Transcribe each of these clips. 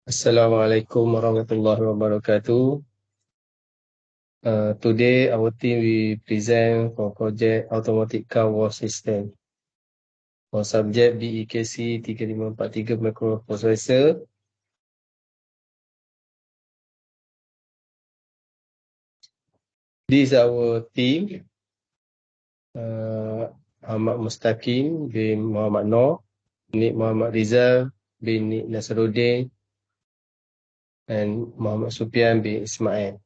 Assalamualaikum warahmatullahi wabarakatuh. Today our team will present for project automatic car wash system for subject BEKC 3543 microprocessor. This is our team. Ahmad Mustaqim bin Muhammad Noor, Nik Muhammad Rizal bin Nik Nasruddin, and Muhammad Supian bin Ismail.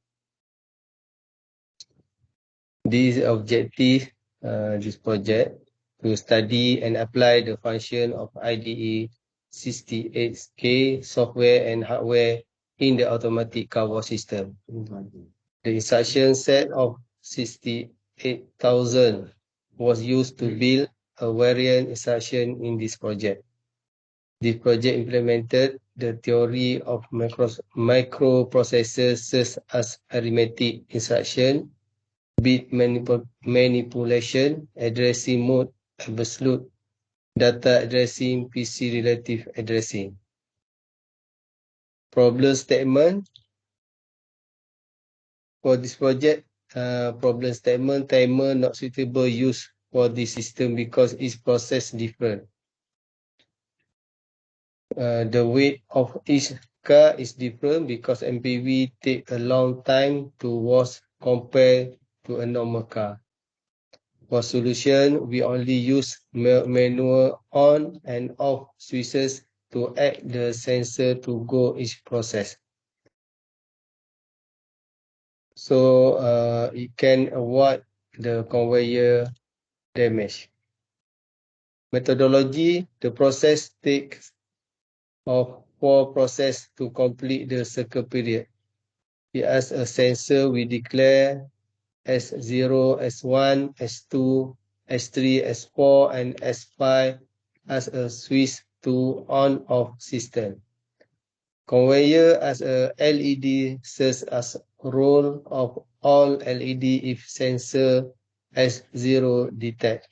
This objective, this project, to study and apply the function of IDE 68K software and hardware in the automatic car wash system. The instruction set of 68,000 was used to build a variant instruction in this project. This project implemented the theory of microprocessors such as arithmetic instruction, bit manipulation, addressing mode, absolute data addressing, PC relative addressing. Problem statement for this project. Problem statement: timer not suitable use for this system because its process different. The weight of each car is different because MPV take a long time to wash compared to a normal car. For solution, we only use manual on and off switches to act the sensor to go each process. So it can avoid the conveyor damage. Methodology: the process takes of 4 processes to complete the circle period. It has a sensor we declare S0, S1, S2, S3, S4, and S5 as a switch to on-off system. Conveyor as a LED serves as role of all LED if sensor S0 detect.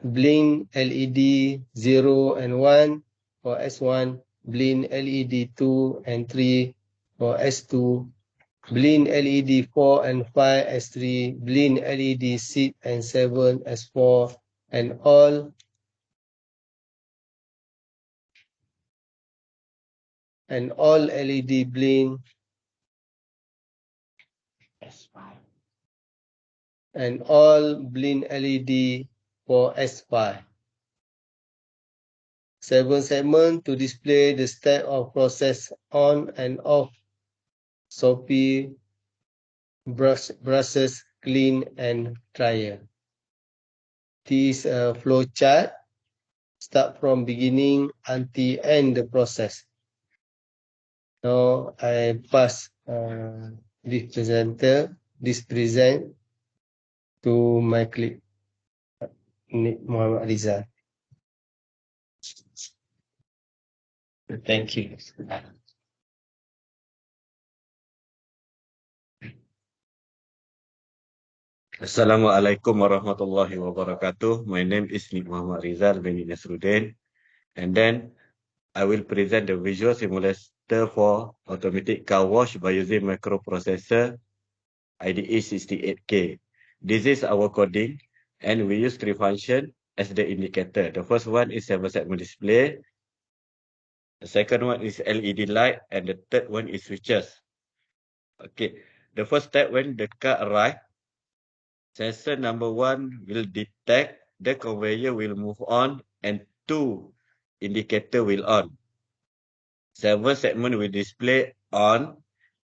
Blink LED 0 and 1 for S1, blink LED 2 and 3 for S2, blink LED 4 and 5 S3, blink LED 6 and 7 S4, and all LED blink and all blink LED for S5. 7 segment to display the state of process on and off. Soapy brushes clean and dryer. This flow chart start from beginning until end the process. Now I pass this present to my colleague Muhammad Rizal. Thank you. Assalamualaikum warahmatullahi wabarakatuh. My name is Nik Muhammad Rizal bin Nasruddin, and then I will present the visual simulator for automatic car wash by using microprocessor IDE 68K. This is our coding, and we use 3 functions as the indicator. The first one is 7-segment display, the second one is LED light, and the third one is switches. Okay, the first step, when the car arrives, sensor number 1 will detect the conveyor will move on and 2 indicator will on. 7 segment will display on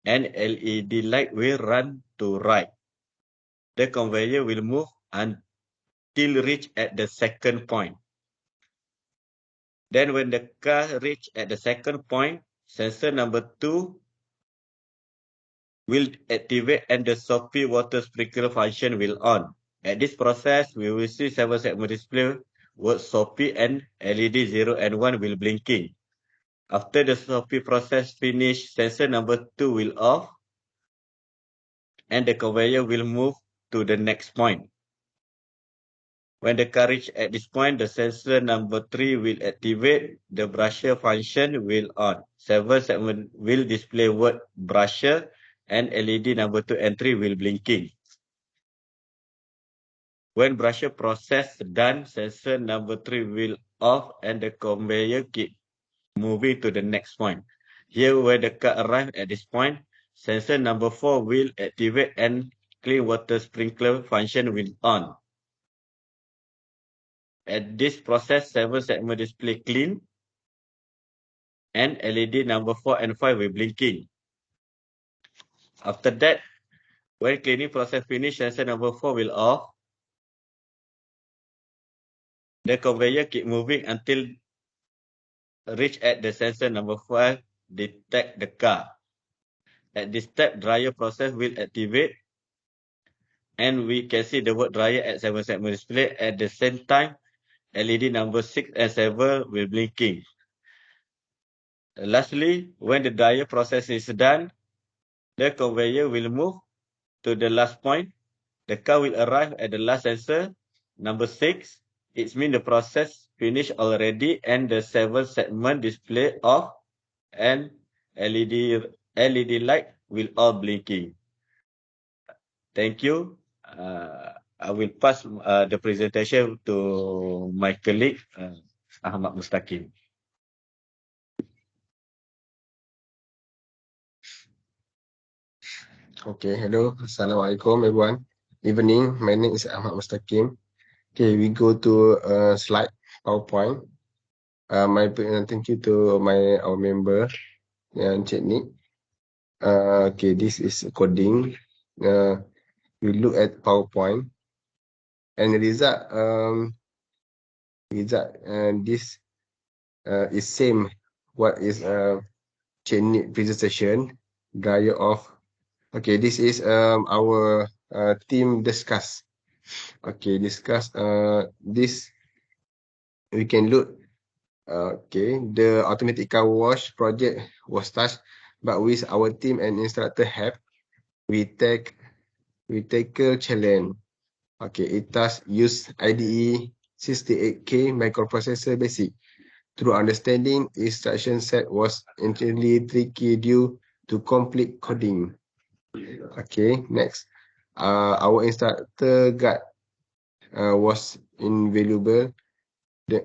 and LED light will run to right. The conveyor will move until reach at the second point. Then when the car reach at the second point, sensor number 2 will activate and the Soapy water sprinkler function will on. At this process, we will see 7 segment display with Soapy and LED 0 and 1 will blinking. After the Soapy process finish, sensor number 2 will off and the conveyor will move to the next point. When the car reach at this point, the sensor number 3 will activate. The brusher function will on. 7 segment will display word brusher and LED number 2 and 3 will blinking. When brusher process done, sensor number 3 will off and the conveyor keep moving to the next point. Here when the car arrive at this point, sensor number 4 will activate and clean water sprinkler function will on. At this process, 7 segment display clean and LED number 4 and 5 will blinking. After that, when cleaning process finish, sensor number 4 will off. The conveyor keep moving until reach at the sensor number 5, detect the car. At this step, dryer process will activate and we can see the word dryer at 7 segment display. At the same time, LED number 6 and 7 will blinking. Lastly, when the dryer process is done, the conveyor will move to the last point. The car will arrive at the last sensor, number 6. It means the process finished already and the 7 segment display off and LED light will all blinking. Thank you. I will pass the presentation to my colleague, Ahmad Mustaqim. Okay, hello. Assalamualaikum, everyone. Evening. My name is Ahmad Mustaqim. Okay, we go to slide PowerPoint. Thank you to our member, Encik Nick. Okay, this is coding. We look at PowerPoint and result. This is same. What is Encik Nick presentation? Dryer off. Okay, this is our team discuss. Okay, discuss this. We can look. Okay, the automatic car wash project was touched, but with our team and instructor help, we tackle challenge. Okay, it does use IDE 68K microprocessor basic. Through understanding, instruction set was entirely tricky due to complete coding. Okay, next. Our instructor guide was invaluable.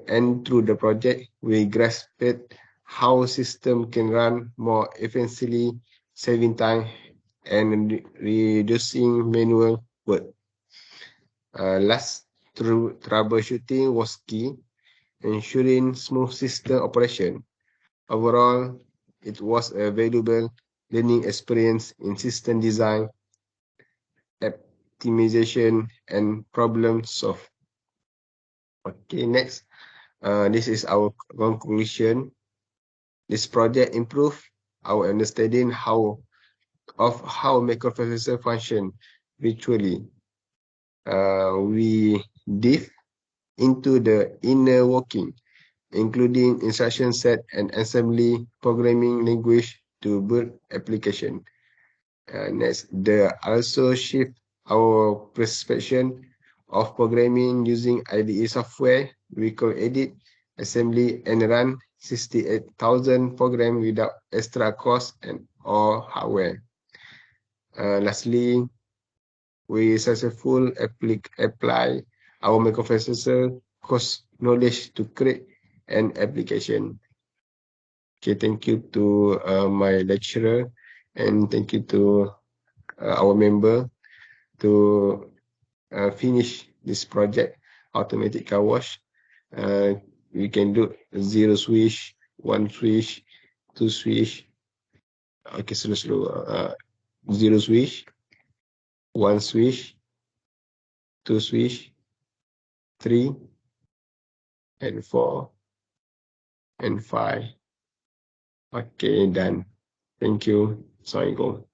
And through the project, we grasped how system can run more efficiently, saving time and reducing manual work. Last, troubleshooting was key, ensuring smooth system operation. Overall, it was a valuable learning experience in system design, optimization, and problem solve. Okay, next. This is our conclusion. This project improved our understanding of how microprocessor function virtually. We dive into the inner working, including instruction set and assembly programming language to build application. Next, they also shift our perception of programming using IDE software. We could edit, assembly, and run 68,000 programs without extra cost and or hardware. Lastly, we successfully apply our microprocessor course knowledge to create an application. Okay, thank you to my lecturer, and thank you to our member to finish this project, automatic car wash. We can do 0 switch, 1 switch, 2 switch. Okay, slow. 0 switch, 1 switch, 2 switch, 3, and 4, and 5. Okay, done. Thank you. Assalamualaikum.